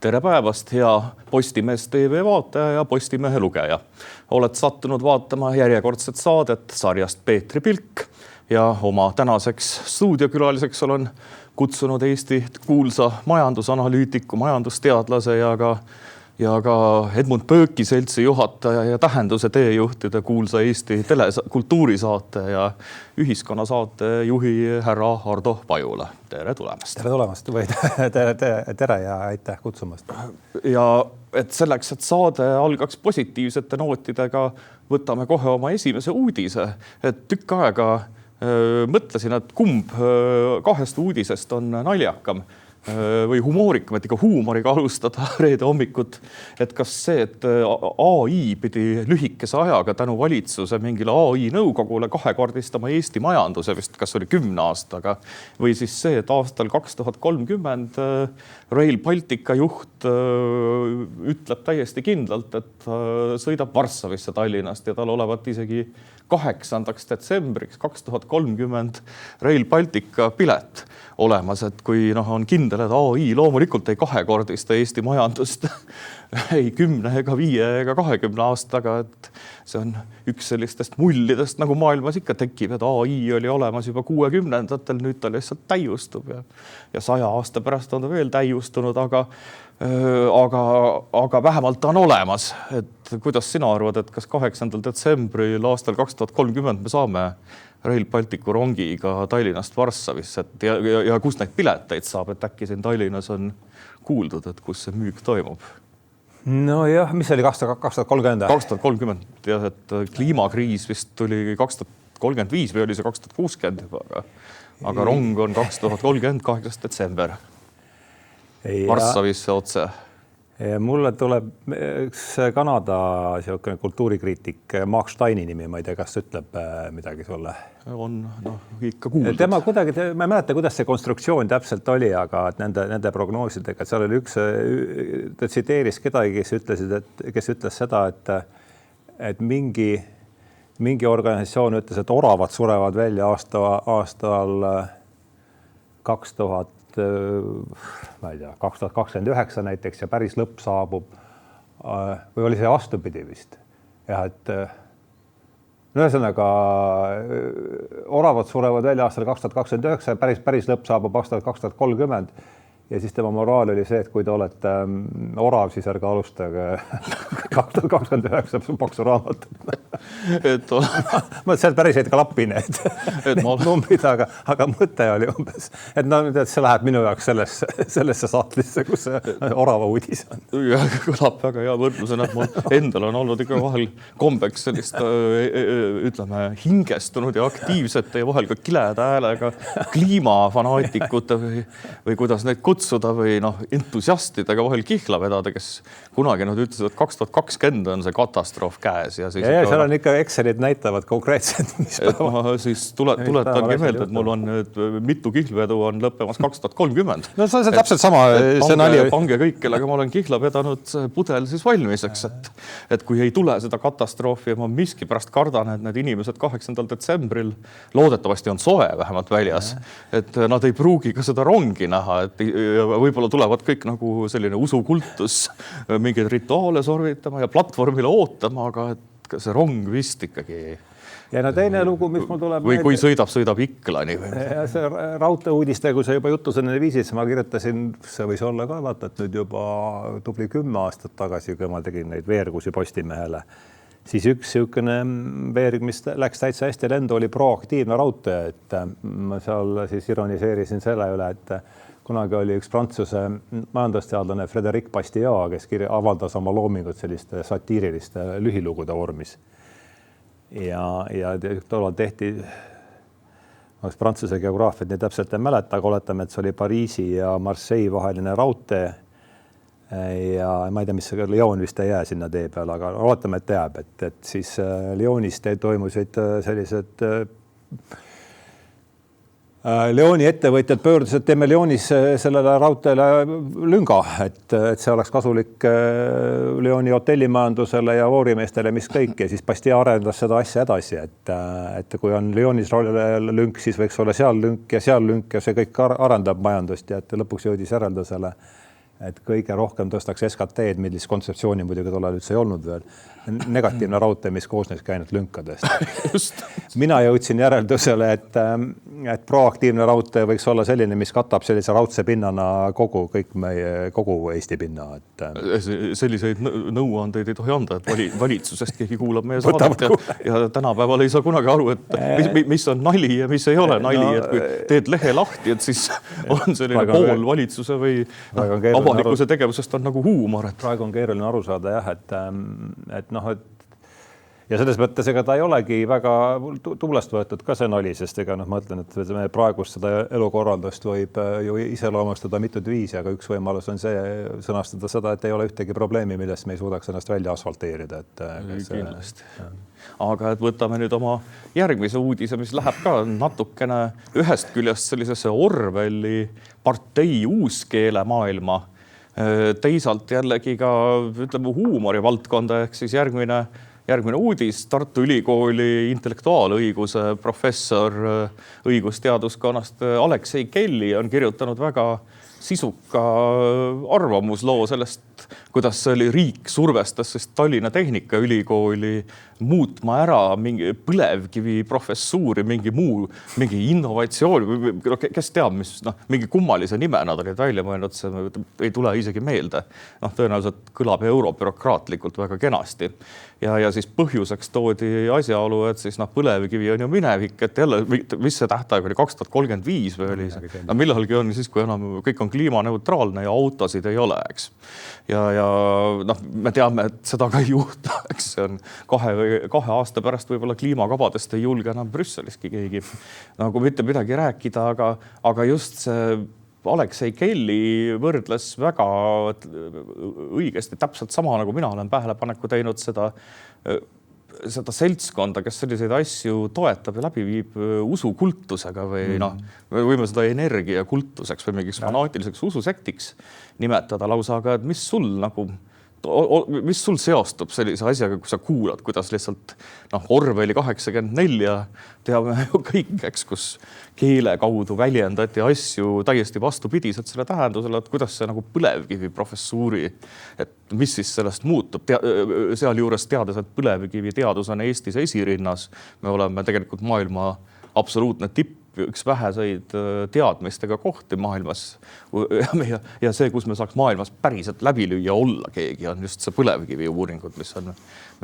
Tere päevast, hea Postimees TV vaataja ja Postimehe lugeja. Oled sattunud vaatama järjekordset saadet sarjast Peetri Pilk ja oma tänaseks stuudiokülaliseks olen kutsunud Eesti kuulsa majandusanalüütiku, majandusteadlase ja ka Edmund Pööki seltsi juhataja ja Tähenduse teejuhtide kuulsa Eesti kultuurisaate ja ühiskonnasaate juhi härra Hardo Pajula. Tere tulemast. Tere tulemast või tere ja aitäh kutsumast. Ja et selleks, et saade algaks positiivsete nootidega, võtame kohe oma esimese uudise. Et tükk aega mõtlesin, et kumb kahest uudisest on naljakam või humoorikam, et ikka huumoriga alustada reede hommikut. Et kas see, et AI pidi lühikese ajaga tänu valitsuse mingile AI nõukogule kahekordistama Eesti majanduse vist, kas oli 10 aastaga, või siis see, et aastal 2030 Rail Baltica juht ütleb täiesti kindlalt, et sõidab Varssavisse Tallinnast ja tal olevat isegi 8. detsembriks 2030 Rail Baltica pilet olemas, et kui on kindel, et AI loomulikult ei kahekordista Eesti majandust ei 10 ega 5 ega 20 aastaga, et see on üks sellistest mullidest, nagu maailmas ikka tekib, et AI oli olemas juba 60-ndatel, nüüd ta lihtsalt täiustub ja 100 aasta pärast on ta veel täiustunud, aga vähemalt ta on olemas. Et kuidas sina arvad, et kas 8. detsembril aastal 2030 me saame Rail Balticu rongiga Tallinnast Varssavisse ja kus neid pileteid saab, et äkki siin Tallinnas on kuuldud, et kus see müük toimub? No jah, mis oli 2030? 2030 jah, et kliimakriis vist tuli 2035 või oli see 2060 juba, aga rong on 2030, 8. detsember. Varssavisse otse. Mulle tuleb üks Kanada kultuurikriitik Mark Steini nimi, ma ei tea, kas ütleb midagi sulle? On ikka kuuldud. Tema kuidagi, ma ei mäleta, kuidas see konstruktsioon täpselt oli, aga nende prognoosidega, seal oli üks, ta tsiteeris kedagi, kes ütles seda, et mingi organisatsioon ütles, et oravad surevad välja aastal 2029 näiteks ja päris lõpp saabub või oli see vastupidi vist. Ja et ühesõnaga oravad surevad välja aastal 2029 ja päris lõpp saabub aastal 2030 ja siis tema moraal oli see, et kui te olete orav, siis ärge alustage 2029 paksu raamatut. Ma seal päris ei klappi need numbrid, aga mõte oli umbes, et see läheb minu jaoks sellesse saatlisse, kus orava uudis on. Ja kõlab väga hea võrdlusena, et mul endal on olnud ikka vahel kombeks sellist, ütleme, hingestunud ja aktiivsete ja vahel ka kileda häälega kliimafanaatikute või kuidas neid kutsuda või entusiastidega vahel kihla vedada, kes kunagi nad ütlesid, et 2020 on see katastroof käes. Ja seal on ikka Excelid näitavad konkreetselt. Ma siis tuletangi meelde, et mul on nüüd mitu kihlvedu on lõppemas 2030. No see on täpselt sama. Pange kõik, kellega ma olen kihla vedanud pudel siis valmiseks, et kui ei tule seda katastroofi ja ma miski pärast kardan, et need inimesed 8. detsembril loodetavasti on soe vähemalt väljas, et nad ei pruugi ka seda rongi näha, et võib-olla tulevad kõik nagu selline usukultus mingeid rituaale sorvitama ja platvormile ootama, aga et see rong vist ikkagi. Ja teine lugu, mis mul tuleb. Või kui sõidab Iklani. Ja see raudteeuudiste, kui see juba jutus enne viisis, ma kirjutasin, see võis olla ka vaatat nüüd juba tubli 10 aastat tagasi, kui ma tegin neid veergusi Postimehele. Siis üks siukene veerg, mis läks täitsa hästi lendu, oli proaktiivne raudtee, et ma seal siis ironiseerisin selle üle, et kunagi oli üks Prantsuse majandusteadlane Frédéric Bastiat, kes avaldas oma loomingut selliste satiiriliste lühilugude vormis. Ja tollal tehti Prantsuse geograafiat, nii täpselt ei mäleta, aga oletame, et see oli Pariisi ja Marseille vaheline raudtee ja ma ei tea, mis see Lyon vist ei jää sinna tee peale, aga oletame, et jääb, et siis Lyonis toimusid sellised Lyoni ettevõtjad pöördusid, et teeme Lyonis sellele raudteele lünga, et see oleks kasulik Lyoni hotellimajandusele ja voorimeestele, mis kõik, ja siis Bastia arendas seda asja edasi, et kui on Lyonis lünk, siis võiks olla seal lünk ja see kõik arendab majandust ja et lõpuks jõudis järeldusele, et kõige rohkem tõstaks SKT-d, millist kontseptsiooni muidugi tollal üldse ei olnud veel. Negatiivne raudtee, mis koosneski ainult lünkadest. Mina jõudsin järeldusele, et proaktiivne raudtee võiks olla selline, mis katab sellise raudse pinnana kogu Eesti pinna. Selliseid nõuandeid ei tohi anda, et valitsusest keegi kuulab meie saadet ja tänapäeval ei saa kunagi aru, et mis on nali ja mis ei ole nali, et kui teed lehe lahti, et siis on selline pool valitsuse või avalikkuse tegevusest on nagu huumor. Praegu on keeruline aru saada jah, et ja selles mõttes ega ta ei olegi väga tuulest võetud ka see nali, sest ega ma ütlen, et me praegust seda elukorraldust võib ju iseloomustada mitut viisi, aga üks võimalus on see sõnastada seda, et ei ole ühtegi probleemi, millest me ei suudaks ennast välja asfalteerida. Kindlasti. Aga et võtame nüüd oma järgmise uudise, mis läheb ka natukene ühest küljest sellisesse Orwelli partei uuskeele maailma, teisalt jällegi ka ütleme huumori valdkonda, ehk siis järgmine uudis. Tartu Ülikooli intellektuaalõiguse professor õigusteaduskonnast Aleksei Kelly on kirjutanud väga sisuka arvamusloo sellest, kuidas oli riik survestas siis Tallinna Tehnikaülikooli muutma ära mingi põlevkivi professuuri, mingi innovatsioon, kes teab, mis mingi kummalise nime nad olid välja mõelnud, see ei tule isegi meelde. Tõenäoliselt kõlab eurobürokraatlikult väga kenasti. Ja siis põhjuseks toodi asjaolu, et siis põlevkivi on ju minevik, et jälle, mis see tähtaeg oli, 2035 või oli see? Millalgi on siis, kui enam kõik on kliimaneutraalne ja autosid ei ole, eks. Ja me teame, et seda ka ei juhta, eks see on kahe aasta pärast võib-olla kliimakabadest ei julge enam Brüsseliski keegi nagu mitte midagi rääkida, aga just see Aleksei Kelly võrdles väga õigesti täpselt sama, nagu mina olen tähelepaneku teinud seda seltskonda, kes selliseid asju toetab ja läbi viib usukultusega või me võime seda energiakultuseks või mingiks fanaatiliseks ususektiks nimetada lausa, aga et mis sul seostub sellise asjaga, kui sa kuulad, kuidas lihtsalt Orwelli 84 teame ju kõik, eks, kus keele kaudu väljendati asju täiesti vastupidiselt selle tähendusele, et kuidas see nagu põlevkivi professuuri, et mis siis sellest muutub, sealjuures teades, et põlevkivi teadus on Eestis esirinnas. Me oleme tegelikult maailma absoluutne tipp, üks väheseid teadmistega kohti maailmas ja see, kus me saaks maailmas päriselt läbi lüüa olla keegi, on just see põlevkivi uuringud, mis on,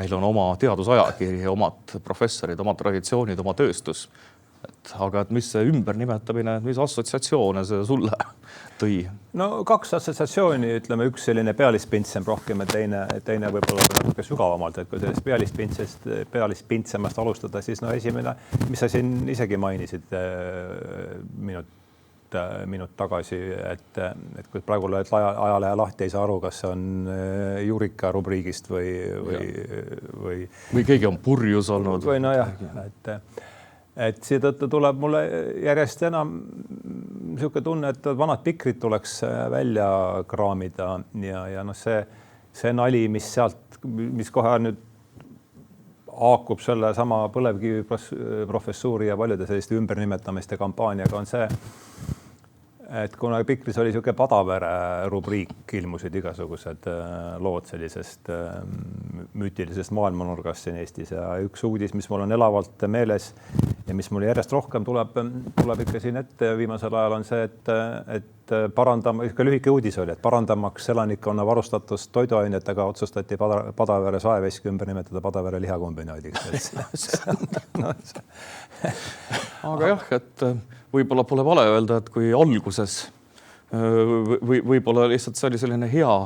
meil on oma teadusajakiri, omad professorid, oma traditsioonid, oma tööstus. Aga et mis see ümbernimetamine, mis assotsiatsioone see sulle tõi? No kaks assotsiatsiooni, ütleme üks selline pealispintsem rohkem ja teine võib-olla natuke sügavamalt, et kui sellest pealispintsemast alustada, siis esimene, mis sa siin isegi mainisid minut tagasi, et kui praegu lööd ajalehe lahti, ei saa aru, kas see on Jurika rubriigist või keegi on purjus olnud. Või nojah, et seetõttu tuleb mulle järjest enam niisugune tunne, et vanad pikrid tuleks välja kraamida ja see nali, mis kohe nüüd haakub selle sama põlevkivi professuuri ja paljude selliste ümbernimetamiste kampaaniaga on see, et kuna Pikris oli niisugune Padavere rubriik, ilmusid igasugused lood sellisest müütilisest maailmanurgast siin Eestis ja üks uudis, mis mul on elavalt meeles ja mis mul järjest rohkem tuleb ikka siin ette viimasel ajal on see, et ikka lühike uudis oli, et parandamaks elanikkonna varustatust toiduainetega otsustati Padavere saeveski ümber nimetada Padavere lihakombinaadiks. Aga jah, et võib-olla pole vale öelda, et kui alguses võib-olla lihtsalt see oli selline hea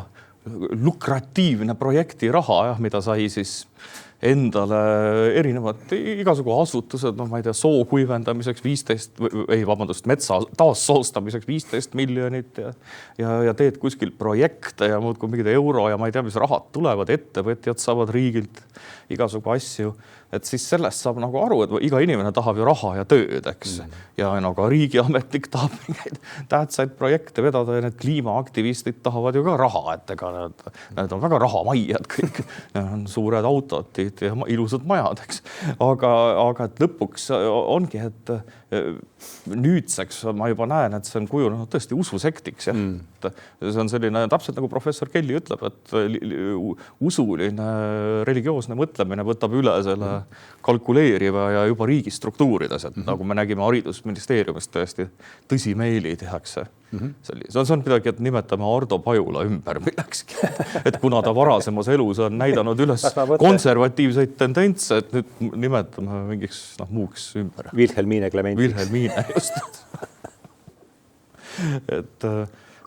lukratiivne projekti raha, mida sai siis endale erinevad igasugu asutused, ma ei tea, soo kuivendamiseks metsa taassoostamiseks 15 miljonit ja teed kuskil projekte ja muudkui mingid euro ja ma ei tea, mis rahad tulevad, ettevõtjad saavad riigilt igasugu asju, et siis sellest saab nagu aru, et iga inimene tahab ju raha ja tööd, eks. Ja ka riigiametnik tahab mingeid tähtsaid projekte vedada ja need kliimaaktivistid tahavad ju ka raha, et ega need on väga rahamaiad kõik. On suured autod, koolid ja ilusad majad, eks. Aga et lõpuks ongi, et nüüdseks ma juba näen, et see on kujunenud tõesti ususektiks. See on selline, täpselt nagu professor Kelly ütleb, et usuline religioosne mõtlemine võtab üle selle kalkuleeriva ja juba riigistruktuurides, et nagu me nägime haridusministeeriumist tõesti tõsimeeli tehakse. See on midagi, et nimetame Ardo Pajula ümber millekski. Et kuna ta varasemas elus on näidanud üles konservatiivseid tendentse, et nüüd nimetame mingiks muuks ümber. Wilhelmine Clementiks. Wilhelmine, just.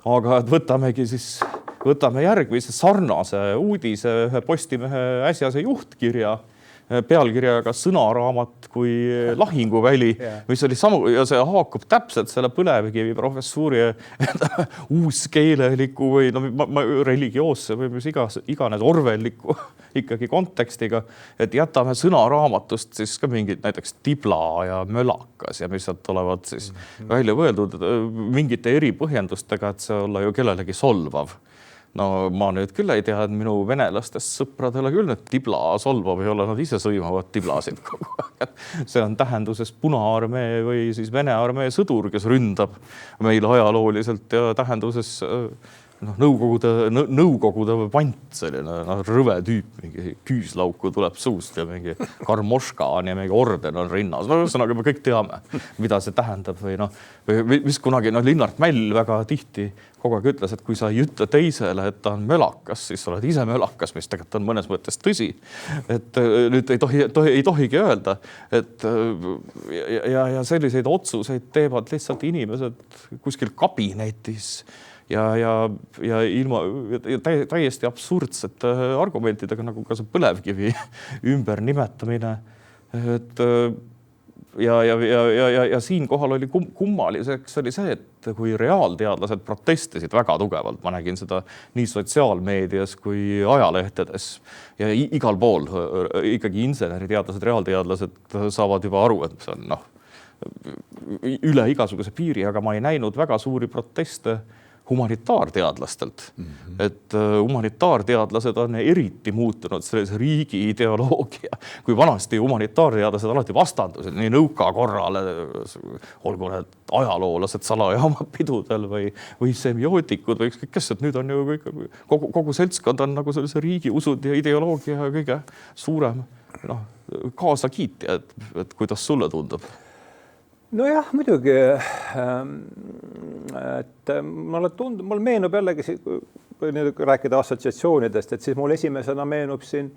Aga võtame järgmise sarnase uudise, ühe Postimehe äsjase juhtkirja, pealkirjaga Sõnaraamat kui lahinguväli, mis oli samu ja see haakub täpselt selle põlevkivi professuuri uuskeeleliku või religioosse või mis iganes orwelliku ikkagi kontekstiga, et jätame sõnaraamatust siis ka mingid näiteks tibla ja mölakas ja mis sealt olevad siis välja võeldud mingite eripõhjendustega, et see olla ju kellelegi solvav. No ma nüüd küll ei tea, et minu venelastest sõpradele küll nüüd tibla solvav ei ole, nad ise sõimavad tiblasid kogu aeg. See on tähenduses Punaarmee või siis Vene armee sõdur, kes ründab meil ajalooliselt ja tähenduses nõukogude vant, selline rõve tüüp, mingi küüslauku tuleb suust ja mingi karmoška on ja mingi orden on rinnas. Ühesõnaga me kõik teame, mida see tähendab või mis kunagi Linnart Mäll väga tihti kogu aeg ütles, et kui sa ei ütle teisele, et ta on mölakas, siis sa oled ise mölakas, mis tegelikult on mõnes mõttes tõsi. Et nüüd ei tohigi öelda, et ja selliseid otsuseid teevad lihtsalt inimesed kuskil kabinetis ja ilma täiesti absurdsete argumentidega, nagu ka see põlevkivi ümber nimetamine. Ja siinkohal oli kummaliseks oli see, et kui reaalteadlased protestisid väga tugevalt, ma nägin seda nii sotsiaalmeedias kui ajalehtedes ja igal pool ikkagi inseneriteadlased, reaalteadlased saavad juba aru, et see on üle igasuguse piiri, aga ma ei näinud väga suuri proteste humanitaarteadlastelt. Et humanitaarteadlased on eriti muutunud sellise riigi ideoloogia, kui vanasti humanitaarteadlased alati vastandusid nii nõuka korrale, olgu need ajaloolased salajaamapidudel või semiootikud või ükskõik kes, et nüüd on ju kogu seltskond on nagu sellise riigi usud ja ideoloogia kõige suurem kaasakiitja, et kuidas sulle tundub? Nojah, muidugi, et mul meenub jällegi, kui rääkida assotsiatsioonidest, et siis mul esimesena meenub siin,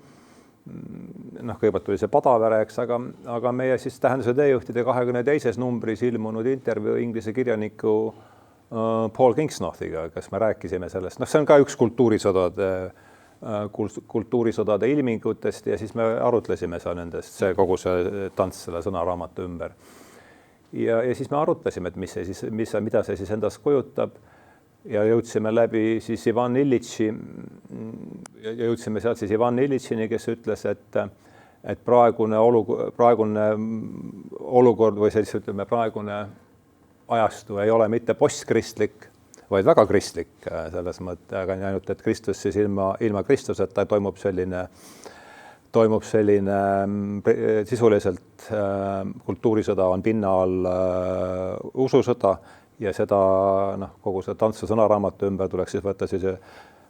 kõigepealt oli see Padavere, eks, aga meie siis Tähenduse teejuhtide 22. numbris ilmunud intervjuu inglise kirjaniku Paul Kingsnothiga, kes me rääkisime sellest. See on ka üks kultuurisõdade ilmingutest ja siis me arutlesime seal nendest, kogu see tants selle sõnaraamatu ümber. Ja siis me arutlesime, et mida see siis endast kujutab ja jõudsime läbi siis Ivan Illitši ja jõudsime sealt siis Ivan Illitšini, kes ütles, et praegune olukord või sellise, ütleme, praegune ajastu ei ole mitte postkristlik, vaid väga kristlik selles mõttes, aga ainult, et Kristus siis ilma Kristuseta toimub selline sisuliselt kultuurisõda on pinna all ususõda ja seda kogu see tantsu sõnaraamatu ümber tuleks siis võtta siis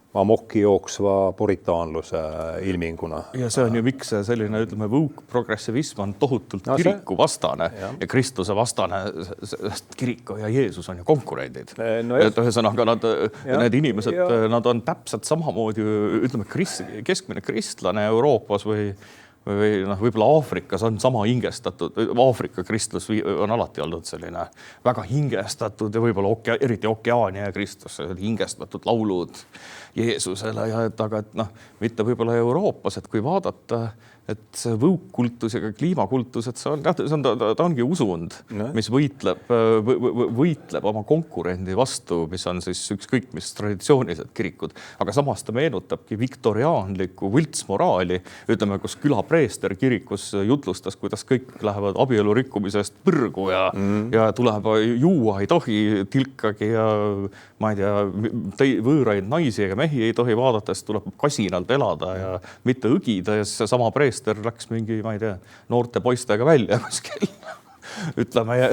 amokki jooksva puritaanluse ilminguna. Ja see on ju miks selline, ütleme, woke progressivism on tohutult kiriku vastane ja Kristuse vastane, sest kiriku ja Jeesus on ju konkurendid. Et ühesõnaga need inimesed, nad on täpselt samamoodi, ütleme, keskmine kristlane Euroopas või võib-olla Aafrikas on sama hingestatud, Aafrika kristlus on alati olnud selline väga hingestatud ja võib-olla eriti Okeaania kristlus, hingestatud laulud Jeesusele ja aga mitte võib-olla Euroopas, et kui vaadata, et see võukkultus ja kliimakultus, et ta ongi usund, mis võitleb oma konkurendi vastu, mis on siis ükskõik mis traditsioonilised kirikud, aga samas ta meenutabki viktoriaanlikku võltsmoraali, ütleme, kus küla preester kirikus jutlustas, kuidas kõik lähevad abielu rikkumisest põrgu ja tuleb juua ei tohi tilkagi ja ma ei tea, võõraid naisi ega mehi ei tohi vaadata, sest tuleb kasinalt elada ja mitte õgida ja siis seesama preester läks mingi, ma ei tea, noorte poistega välja kuskil. Ütleme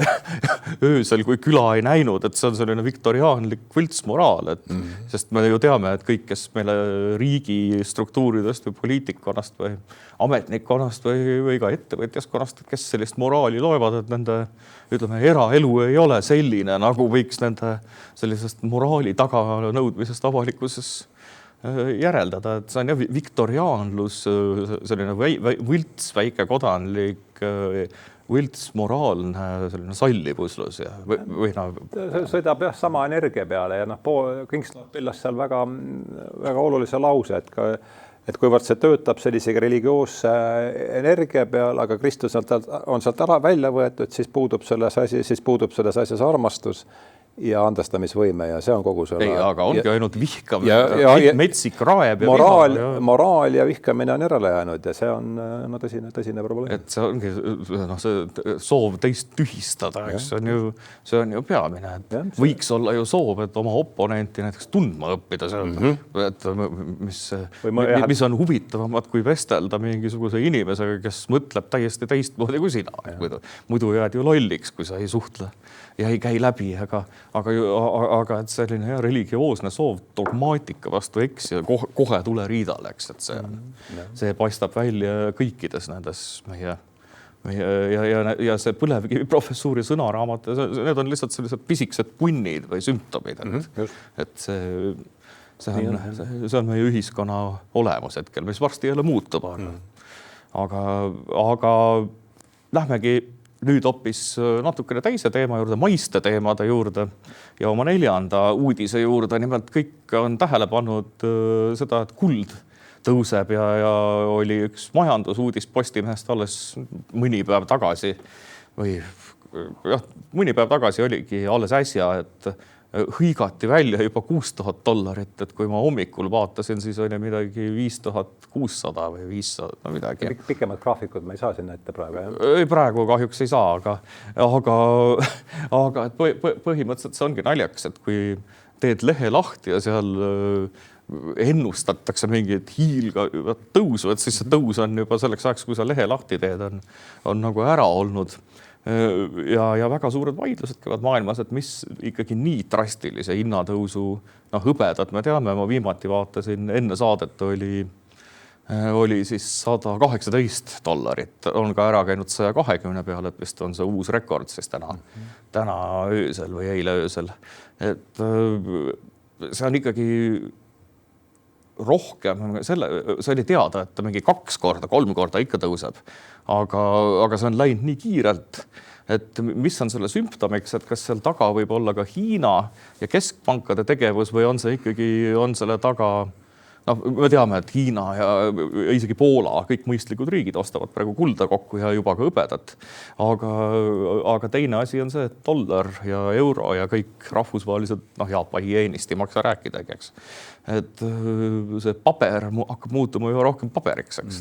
öösel, kui küla ei näinud, et see on selline viktoriaanlik võltsmoraal, sest me ju teame, et kõik, kes meile riigi struktuuridest või poliitikkonnast või ametnikkonnast või ka ettevõtjaskonnast, kes sellist moraali loevad, et nende, ütleme, eraelu ei ole selline, nagu võiks nende sellisest moraali taganõudmisest avalikkuses järeldada, et see on viktoriaanlus, selline võlts väike kodanlik võltsmoraalne selline sallivuslus ja või sõidab jah sama energia peale ja Kingslot pillas seal väga, väga olulise lause, et kuivõrd see töötab sellise religioosse energia peal, aga Kristus on sealt ära välja võetud, siis puudub selles asjas armastus ja andestamisvõime ja see on kogu selle. Ei, aga ongi ainult vihkamine, metsik raeb ja moraal ja vihkamine on järele jäänud ja see on tõsine probleem. Et see ongi see soov teist tühistada, eks see on ju peamine, et võiks olla ju soov, et oma oponenti näiteks tundma õppida, et mis on huvitavamad kui vestelda mingisuguse inimesega, kes mõtleb täiesti teistmoodi kui sina. Muidu jääd ju lolliks, kui sa ei suhtle ja ei käi läbi, aga et selline religioosne soov dogmaatika vastu eksida kohe tule riidale, eks, et see paistab välja kõikides nendes meie ja see põlevkivi professuuri sõnaraamat, need on lihtsalt sellised pisikesed punnid või sümptomid, et see on meie ühiskonna olemus hetkel, mis varsti jälle muutub. Aga lähmegi nüüd hoopis natukene teise teema juurde, maiste teemade juurde ja oma 4. uudise juurde. Nimelt kõik on tähele pannud seda, et kuld tõuseb ja oli üks majandusuudis Postimehest alles mõni päev tagasi oligi alles äsja, et hõigati välja juba $6,000, et kui ma hommikul vaatasin, siis oli midagi 5,600 või 500, no midagi. Pikemad graafikud ma ei saa sinna ette praegu, jah? Ei, praegu kahjuks ei saa, aga põhimõtteliselt see ongi naljaks, et kui teed lehe lahti ja seal ennustatakse mingit hiilga tõusu, et siis see tõus on juba selleks ajaks, kui sa lehe lahti teed, on nagu ära olnud. Ja väga suured vaidlused käivad maailmas, et mis ikkagi nii drastilise hinnatõusu hõbedad. Me teame, ma viimati vaatasin, enne saadet oli siis $118, on ka ära käinud 120 peale, et vist on see uus rekord siis täna öösel või eile öösel. Et see on ikkagi rohkem, see oli teada, et mingi 2 korda, 3 korda ikka tõuseb, aga see on läinud nii kiirelt, et mis on selle sümptomiks, et kas seal taga võib olla ka Hiina ja keskpankade tegevus või on see ikkagi, on selle taga, me teame, et Hiina ja isegi Poola, kõik mõistlikud riigid ostavad praegu kulda kokku ja juba ka hõbedat. Aga teine asi on see, et dollar ja euro ja kõik rahvusvahelised, Jaapani jeenist ei maksa rääkidagi, eks. Et see paber hakkab muutuma ju rohkem paberiks, eks.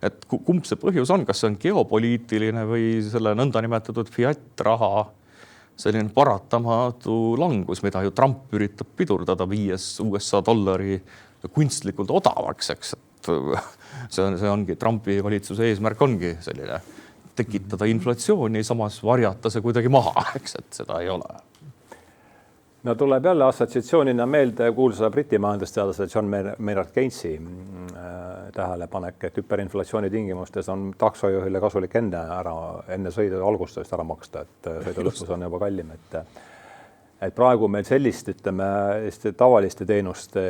Et kumb see põhjus on, kas see on geopoliitiline või selle nõndanimetatud fiat-raha selline paratamatu langus, mida ju Trump üritab pidurdada, viies USA dollari kunstlikult odavaks, eks, et see ongi Trumpi valitsuse eesmärk ongi selline tekitada inflatsiooni, samas varjata see kuidagi maha, eks, et seda ei ole. No tuleb jälle assotsiatsioonina meelde kuulsa Briti majandusteadlase John Maynard Keynesi tähelepanek, et hüperinflatsiooni tingimustes on taksojuhile kasulik enne sõidu algust ära maksta, et sõidu lõpus on juba kallim, et praegu meil sellist, ütleme, tavaliste teenuste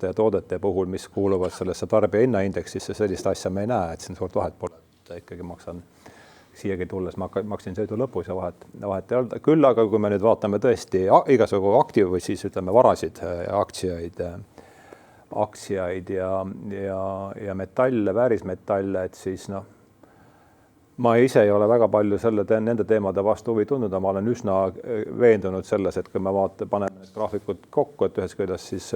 ja toodete puhul, mis kuuluvad sellesse tarbija hinnaindeksisse, sellist asja me ei näe, et siin suurt vahet pole, et ikkagi maksan siiagi tulles, maksin sõidu lõpus ja vahet ei olnud. Küll aga kui me nüüd vaatame tõesti igasugu aktiiv või siis ütleme varasid, aktsiaid ja metalle, väärismetalle, et siis ma ise ei ole väga palju nende teemade vastu huvi tundnud, ma olen üsna veendunud selles, et kui me paneme graafikud kokku, et ühes küljest siis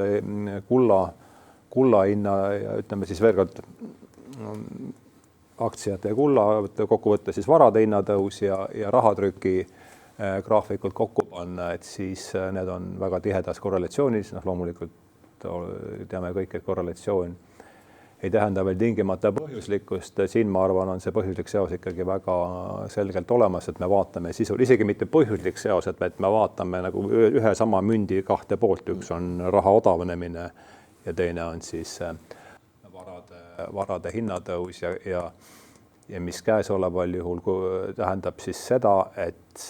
kulla hinna ja ütleme siis veel kord aktsiate ja kulla kokkuvõtte siis varade hinnatõus ja rahatrüki graafikult kokku panna, et siis need on väga tihedas korrelatsioonis, loomulikult teame kõik, et korrelatsioon ei tähenda veel tingimata põhjuslikkust, siin ma arvan, on see põhjuslik seos ikkagi väga selgelt olemas, et me vaatame sisul, isegi mitte põhjuslik seos, et me vaatame nagu ühe sama mündi kahte poolt, üks on raha odavnemine ja teine on siis varade hinnatõus ja mis käesoleval juhul tähendab siis seda, et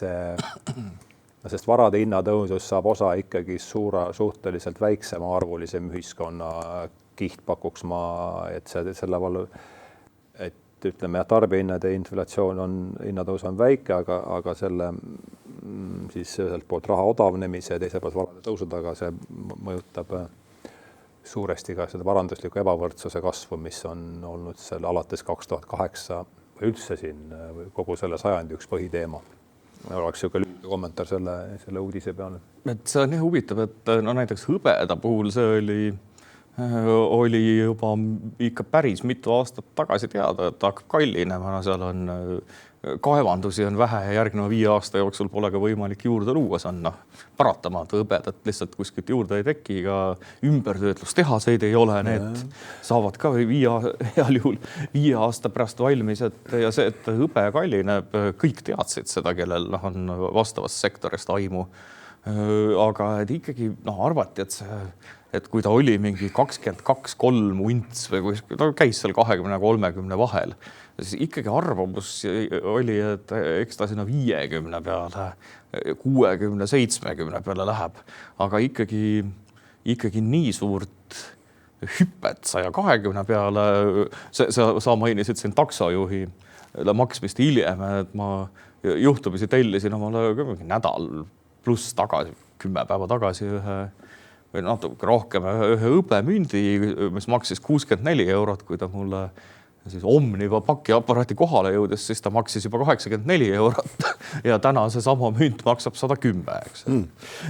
sest varade hinnatõusus saab osa ikkagi suhteliselt väiksema arvulisem ühiskonna kiht pakuks ma, et selle vallu, et ütleme, tarbijahinnade inflatsioon hinnatõus on väike, aga selle siis ühelt poolt raha odavnemise ja teiselt poolt varade tõusud, aga see mõjutab suuresti ka seda varandusliku ebavõrdsuse kasvu, mis on olnud seal alates 2008 või üldse siin kogu selle sajandi üks põhiteema. Oleks niisugune lühike kommentaar selle uudise peale. Et see on nii huvitav, et näiteks hõbeda puhul see oli juba ikka päris mitu aastat tagasi teada, et hakkab kallinema, seal on kaevandusi on vähe ja järgneva 5 aasta jooksul pole ka võimalik juurde luua, see on paratamatu, hõbedat lihtsalt kuskilt juurde ei teki, ka ümbertöötlustehaseid ei ole, need saavad ka heal juhul 5 aasta pärast valmis, ja see, et hõbe kallineb, kõik teadsid seda, kellel on vastavast sektorist aimu. Aga et ikkagi arvati, et kui ta oli mingi 22-3 unts või ta käis seal 20-30 vahel, siis ikkagi arvamus oli, et eks ta sinna 50 peale, 60-70 peale läheb, aga ikkagi nii suurt hüppet 120 peale, sa mainisid siin taksojuhi maksmist hiljem, et ma juhtumisi tellisin omale nädal pluss tagasi, 10 päeva tagasi või natuke rohkem ühe hõbemündi, mis maksis 64 €, kui ta mulle siis Omniva pakiaparaati kohale jõudes, siis ta maksis juba 84 € ja täna see sama münt maksab 110, eks.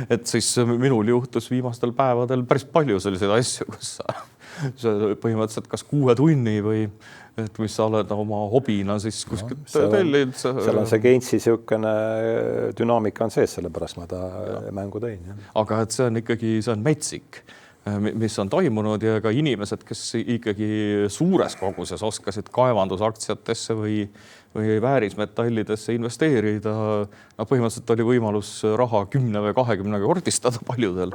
Et siis minul juhtus viimastel päevadel päris palju selliseid asju, kus sa põhimõtteliselt kas 6 tunni või et mis sa oled oma hobina siis kuskilt tellid. Seal on see Keinsi niisugune dünaamika on sees, sellepärast ma ta mängu tõin. Aga et see on ikkagi, see on metsik, mis on toimunud ja ka inimesed, kes ikkagi suures koguses oskasid kaevandusaktsiatesse või väärismetallidesse investeerida. Põhimõtteliselt oli võimalus raha 10 või 20 kordistada paljudel.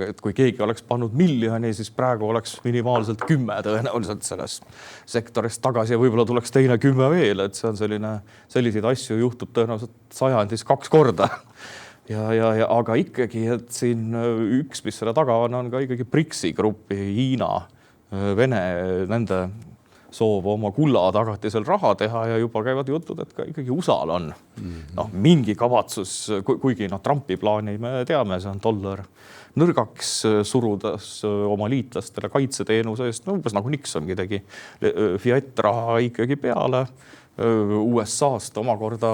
Et kui keegi oleks pannud 1 miljoni, siis praegu oleks minimaalselt 10 tõenäoliselt sellest sektorist tagasi ja võib-olla tuleks teine 10 veel, et see on selliseid asju juhtub tõenäoliselt sajandis 2 korda. Aga ikkagi, et siin üks, mis selle taga on ka ikkagi BRICS-i grupi, Hiina, Vene, nende soov oma kulla tagatisel raha teha ja juba käivad jutud, et ka ikkagi USA-l on mingi kavatsus, kuigi Trumpi plaani me teame, see on dollar nõrgaks surudas oma liitlastele kaitseteenuse eest, umbes nagu Nixongi tegi, fiat raha ikkagi peale. USA-st omakorda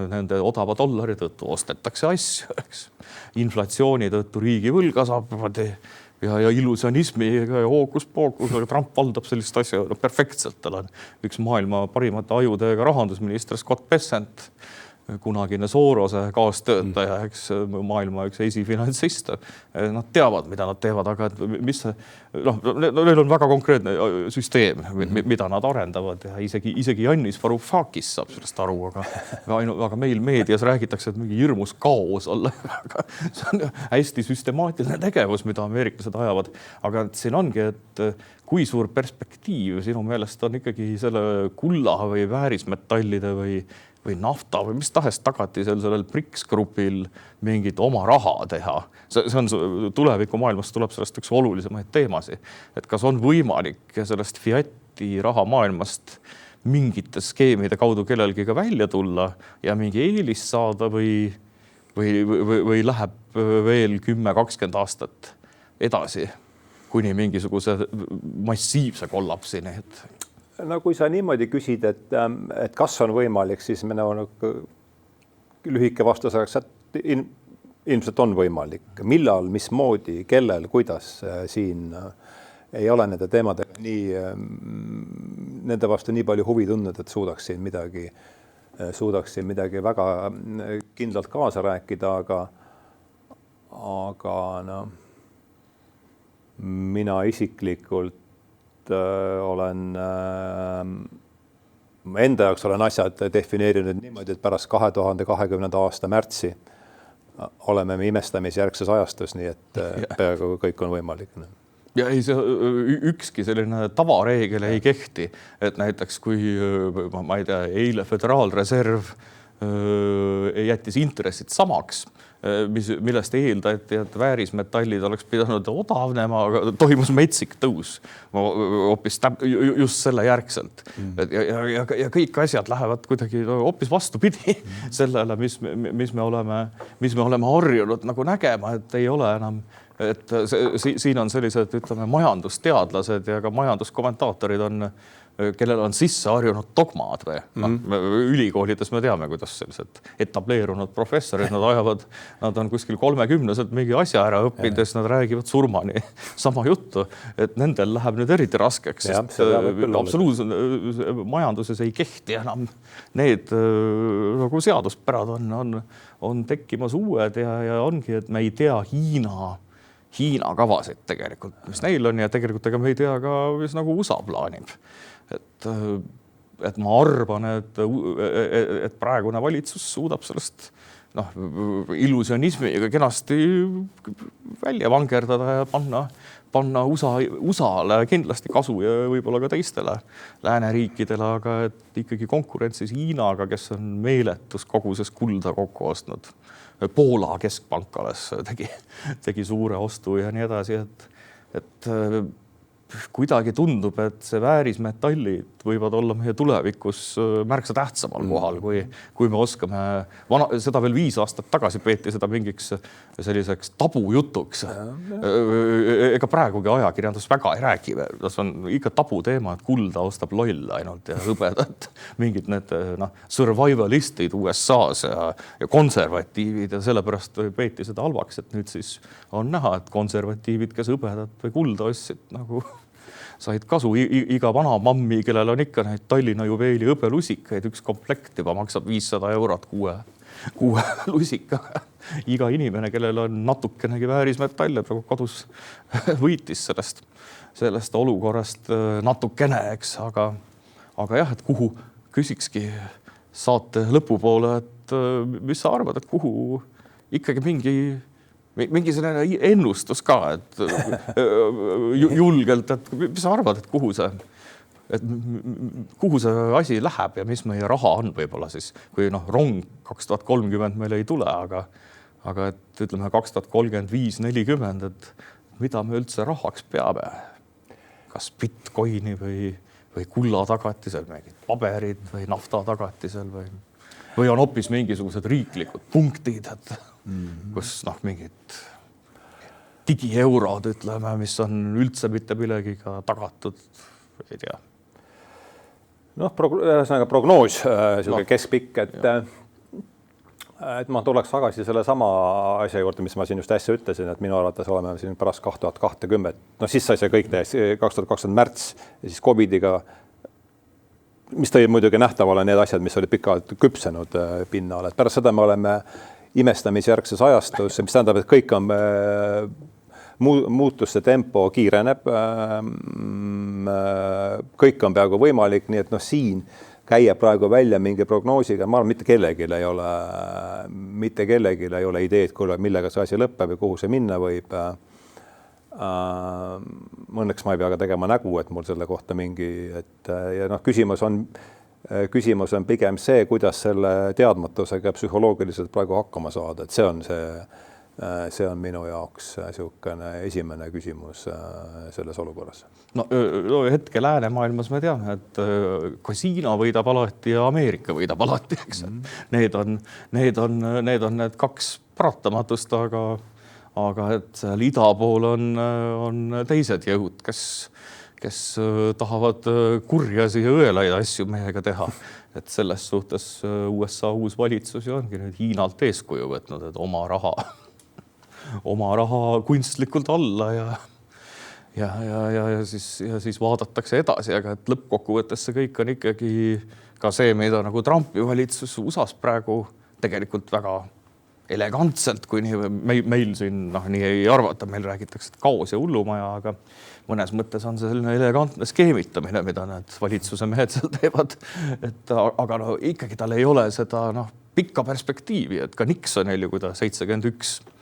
nende odava dollari tõttu ostetakse asju, eks. Inflatsiooni tõttu riigi võlga saab ja illusionismi ja hookus-pookus, aga Trump valdab sellist asja perfektselt. Tal on üks maailma parimate ajudega rahandusminister Scott Bessent, kunagine Sorose kaastöötaja, eks maailma üks esifinantsist. Nad teavad, mida nad teevad, aga neil on väga konkreetne süsteem, mida nad arendavad ja isegi Yannis Varoufakis saab sellest aru, aga meil meedias räägitakse, et mingi hirmus kaos olla. See on hästi süstemaatiline tegevus, mida ameeriklased ajavad, aga siin ongi, et kui suur perspektiiv sinu meelest on ikkagi selle kulla või väärismetallide või nafta või mis tahes tagati sellel BRICS grupil mingit oma raha teha. See on tuleviku maailmas tuleb sellest üks olulisemaid teemasi, et kas on võimalik sellest fiati raha maailmast mingite skeemide kaudu kellelgi ka välja tulla ja mingi eelis saada või läheb veel 10-20 aastat edasi kuni mingisuguse massiivse kollapsini, kui sa niimoodi küsid, et kas on võimalik, siis lühike vastus oleks, et ilmselt on võimalik. Millal, mismoodi, kellel, kuidas siin ei ole nende teemadega nende vastu nii palju huvi tundnud, et suudaksin midagi väga kindlalt kaasa rääkida, aga no, mina isiklikult olen enda jaoks olen asjad defineerinud niimoodi, et pärast 2020. aasta märtsi oleme me imestamisjärgses ajastus, nii et peaaegu kõik on võimalik. Ja ei, ükski selline tavareegel ei kehti, et näiteks kui ma ei tea, eile Föderaalreserv jättis intressid samaks, millest eeldati, et väärismetallid oleks pidanud odavnema, aga toimus metsik tõus hoopis just selle järgselt. Ja kõik asjad lähevad kuidagi hoopis vastupidi sellele, mis me oleme harjunud nagu nägema, et ei ole enam, et siin on sellised, ütleme, majandusteadlased ja ka majanduskomentaatorid on, kellel on sisse harjunud dogmad või ülikoolides me teame, kuidas sellised etableerunud professorid, nad on kuskil 30-selt mingi asja ära õppinud ja siis nad räägivad surmani sama juttu, et nendel läheb nüüd eriti raskeks, sest absoluutselt majanduses ei kehti enam need nagu seaduspärad on tekkimas uued ja ongi, et me ei tea Hiina kavasid tegelikult, mis neil on ja tegelikult ega me ei tea ka, mis nagu USA plaanib. Et ma arvan, et praegune valitsus suudab sellest illusionismiga kenasti välja vangerdada ja panna USA-le kindlasti kasu ja võib-olla ka teistele lääneriikidele, aga et ikkagi konkurentsis Hiinaga, kes on meeletus koguses kulda kokku ostnud. Poola keskpank alles tegi suure ostu ja nii edasi, et kuidagi tundub, et see väärismetallid võivad olla meie tulevikus märksa tähtsamal kohal, kui me oskame. Seda veel 5 aastat tagasi peeti seda mingiks selliseks tabujutuks. Ega praegugi ajakirjandus väga ei räägi. Tas on ikka tabuteema, et kulda ostab loll ainult ja hõbedat. Mingid need survivalistid USA-s ja konservatiivid ja sellepärast peeti seda halvaks, et nüüd siis on näha, et konservatiivid, kes hõbedat või kulda ostsid nagu said kasu. Iga vana mammi, kellel on ikka neid Tallinna juveeli hõbelusikaid, üks komplekt juba maksab 500 eurot kuue lusikaga. Iga inimene, kellel on natukenegi väärismetalle, praegu kodus võitis sellest olukorrast natukene, eks, aga jah, et kuhu küsikski saate lõpupoole, et mis sa arvad, et kuhu ikkagi mingi selline ennustus ka, et julgelt, et mis sa arvad, et kuhu see asi läheb ja mis meie raha on võib-olla siis, kui rong 2030 meil ei tule, aga et ütleme 2035-40, et mida me üldse rahaks peame? Kas bitcoini või kulla tagatisel, mingid paberid või nafta tagatisel või on hoopis mingisugused riiklikud punktid, et kus mingid digieurod, ütleme, mis on üldse mitte millegiga tagatud, ei tea. Ühesõnaga prognoos, keskpikk, et ma tuleks tagasi selle sama asja juurde, mis ma siin just äsja ütlesin, et minu arvates oleme siin pärast 2020, siis sai see kõik 2020 märts ja siis COVIDiga, mis tõi muidugi nähtavale need asjad, mis olid pikalt küpsenud pinnal, et pärast seda me oleme imestamisjärgses ajastus, mis tähendab, et kõik on muutuste tempo kiireneb, kõik on peaaegu võimalik, nii et siin käia praegu välja mingi prognoosiga, ma arvan, mitte kellelgi ei ole ideed, millega see asi lõpeb ja kuhu see minna võib. Õnneks ma ei pea ka tegema nägu, et mul selle kohta ja küsimus on pigem see, kuidas selle teadmatusega psühholoogiliselt praegu hakkama saada, et see on minu jaoks esimene küsimus selles olukorras. Hetke läänemaailmas me teame, et kasiino võidab alati ja Ameerika võidab alati, eks. Need on need 2 paratamatust, aga et seal ida pool on teised jõud, kes tahavad kurjasi ja õelaid asju meiega teha. Et selles suhtes USA uus valitsus ongi nüüd Hiinalt eeskuju võtnud, et oma raha kunstlikult alla ja siis vaadatakse edasi, aga et lõppkokkuvõttes see kõik on ikkagi ka see, mida nagu Trumpi valitsus USA-s praegu tegelikult väga elegantselt, kui nii meil siin nii ei arvata, meil räägitakse kaos ja hullumaja, aga mõnes mõttes on see selline elegantne skeemitamine, mida need valitsuse mehed seal teevad. Aga ikkagi tal ei ole seda pikka perspektiivi, et ka Nixonil ju, kui ta 71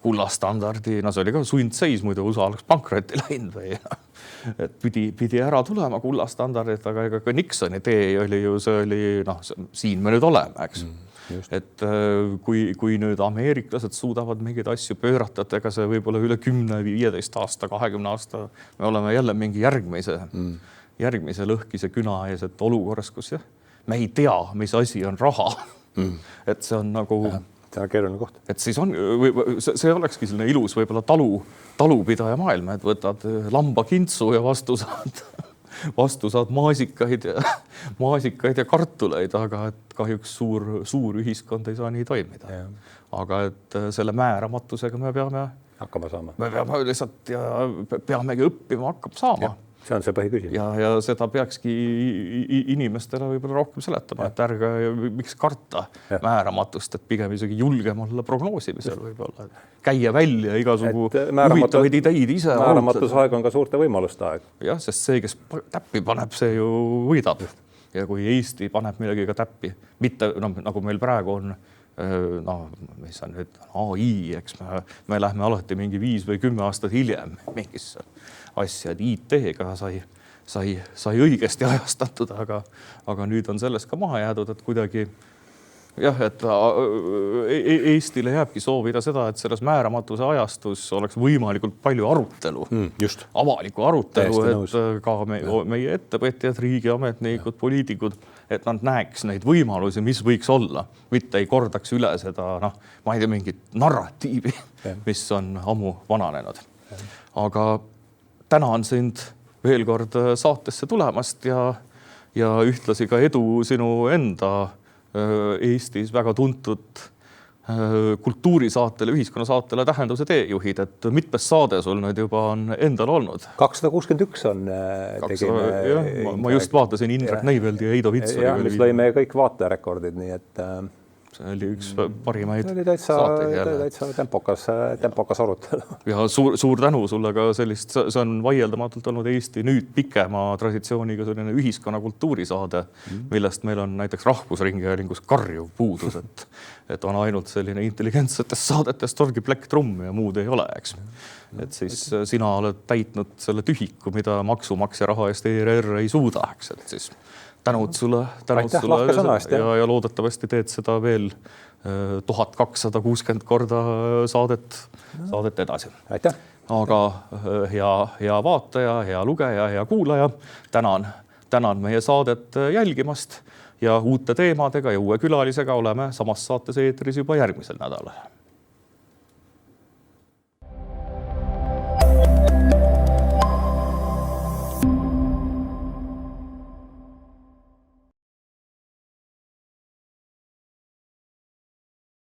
kullastandardi, see oli ka sundseis, muidu USA oleks pankrotti läinud või et pidi ära tulema kullastandardit, aga ega ka Nixoni tee oli ju, see oli, siin me nüüd oleme, eks. Et kui nüüd ameeriklased suudavad mingeid asju pöörata, et ega see võib-olla üle 10, 15 aasta, 20 aasta, me oleme jälle mingi järgmise lõhkise küna ees, et olukorras, kus me ei tea, mis asi on raha. Et see on nagu... See on keeruline koht. Et siis on, see olekski selline ilus võib-olla talupidaja maailma, et võtad lamba kintsu ja vastu saad maasikaid ja kartuleid, aga et kahjuks suur ühiskond ei saa nii toimida. Aga et selle määramatusega me peame hakkama saama. Me peame lihtsalt ja peamegi õppima hakkama saama. See on see põhiküsimus. Ja seda peakski inimestele võib-olla rohkem seletama, et ärge miks karta määramatust, et pigem isegi julgem olla prognoosimisel võib-olla. Käia välja igasugu huvitavaid ideid ise. Määramatus-aeg on ka suurte võimaluste aeg. Jah, sest see, kes täppi paneb, see ju võidab. Ja kui Eesti paneb midagi ka täppi, mitte nagu meil praegu on, mis on nüüd AI, eks me lähme alati mingi 5 või 10 aastat hiljem mingisse asja, et IT-ga sai õigesti ajastatud, aga nüüd on sellest ka maha jäädud, et kuidagi et Eestile jääbki soovida seda, et selles määramatuse ajastus oleks võimalikult palju arutelu, avalikku arutelu, et ka meie ettevõtjad, riigiametnikud, poliitikud, et nad näeks neid võimalusi, mis võiks olla, mitte ei kordaks üle seda, ma ei tea, mingit narratiivi, mis on ammu vananenud. Aga tänan sind veel kord saatesse tulemast ja ühtlasi ka edu sinu enda Eestis väga tuntud kultuurisaatele, ühiskonnasaatele Tähenduse teejuhid, et mitmes saade sul nüüd juba on endal olnud? 261 on. Ma just vaatasin Indrek Neiveldi ja Heido Vitsuri. Mis lõime kõik vaatajarekordid, nii et... See oli üks parimaid saateid jälle. Täitsa tempokas arutelu. Ja suur tänu sulle ka sellist, see on vaieldamatult olnud Eesti nüüd pikema traditsiooniga selline ühiskonna kultuurisaade, millest meil on näiteks Rahvusringhäälingus karjuv puudus, et on ainult selline intelligentsetest saadetest Torgi Plektrumm ja muud ei ole, eks. Et siis sina oled täitnud selle tühiku, mida maksumaksja raha eest ERR ei suuda, eks, et siis tänud sulle ja loodetavasti teed seda veel 1260 korda saadet edasi. Aitäh. Aga hea vaataja, hea lugeja, hea kuulaja, tänan meie saadet jälgimast ja uute teemadega ja uue külalisega oleme samas saates eetris juba järgmisel nädalal.